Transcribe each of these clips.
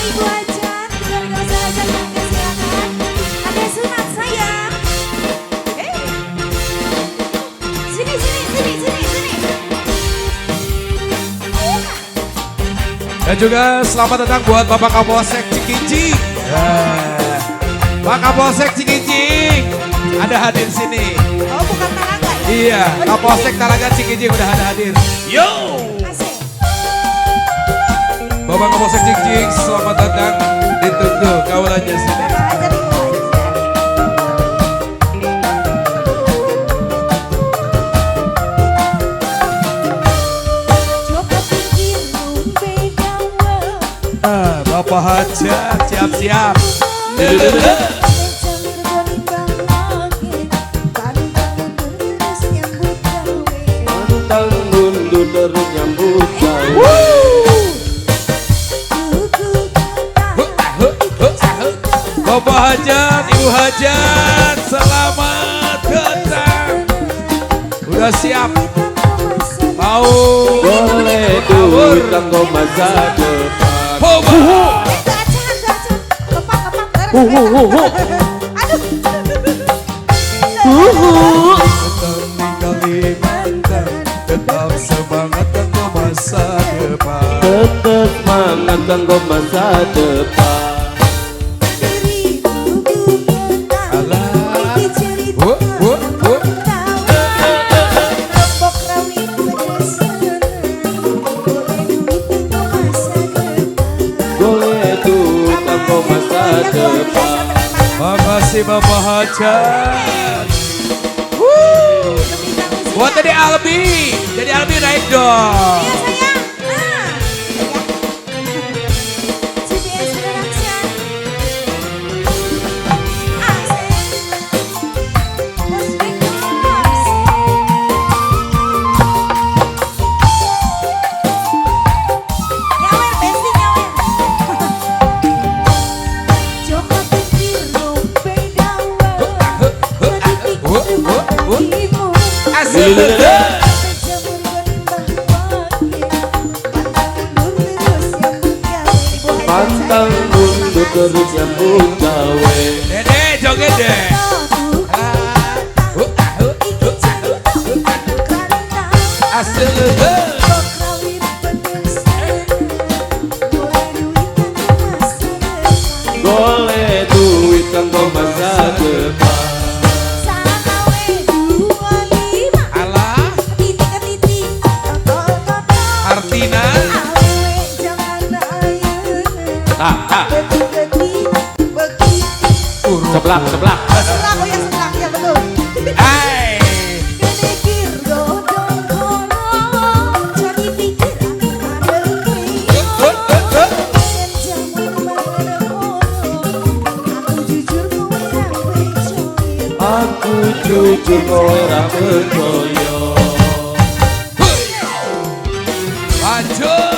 Ibu Ajan, keluarga sahabat bangga silakan. Ada sunat sayang. Sini. Dan juga selamat datang buat Bapak Kapolsek Cikincing. Pak Kapolsek Cikincing ada hadir sini. Oh, bukan Talaga ya? Iya, Kapolsek Talaga Cikincing udah ada hadir. Yo! Asik. Bapak Kapolsek Cikincing, selamat datang. Ditunggu kawalannya sini. Bapak Ajan, Ibu Ajan. Coba pikir beda. Bapak Hajat, siap-siap. Pantang mundur terus nyambut gawe. Bapak Hajat, Ibu Hajat, selamat datang. Udah siap? Mau Boleh duit kanggo masa depan. Tetap semangat kanggo masa depan. Tetep semangat kanggo masa depan. Boleh duit kanggo masa depan. Makasih Bapak Hajat. Buat Dede Albi, Dede Albi naik dong. Pantang mundur terus nyambut gawe. Dede joget deh. Boleh duit kanggo masa depan. Artina. Seblak. Hai. Aku jujur kowe ra percaya. Lanjut.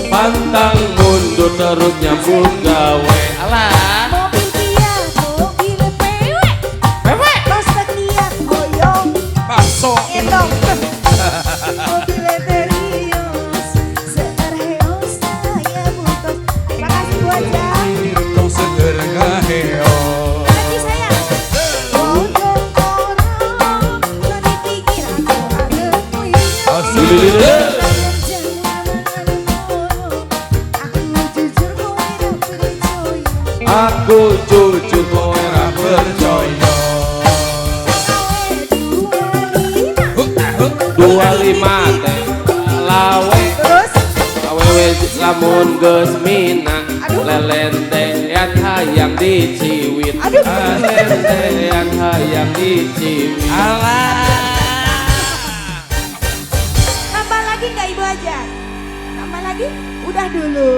Pantang mundur terus nyambut gawe. Alah. Bakso. Tong seger ngaheo. Aku jujur kowe ra percaya. 25 teh lawe. Awewe lamun geus minang lelentean hayang diciwit. Lelentean hayang diciwit. Alah. aja. Tambah lagi? Udah dulu.